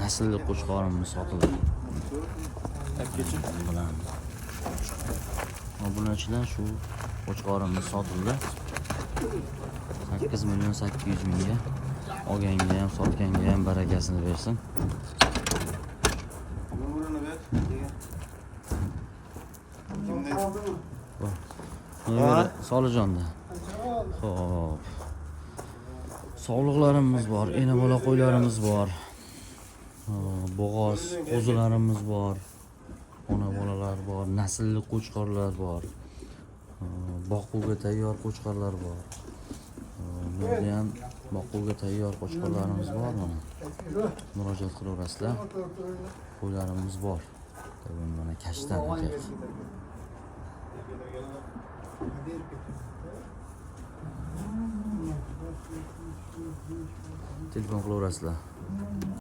naslli qo'chqorimiz sotildi. Bilan obunachilar shu qo'chqorimiz sotildi. 8.800.000 ga. Olganga ham, sotganga ham barakasini bersin. Nima Solijonda. Xo'p. Sog'liqlarimiz bor, ena bola qo'ylarimiz bor. Bo'g'oz qo'zilarimiz bor. Ona bolalar bor, naslli qo'chqorlar bor. Boquvga tayyor qo'chqorlar bor. Bunda ham boquvga tayyor qo'chqorlarimiz bor mana. Murojaat qilaverasizlar. Qo'ylarimiz bor. Mana kashtan haqiqat. Telefon qilaverasizlar.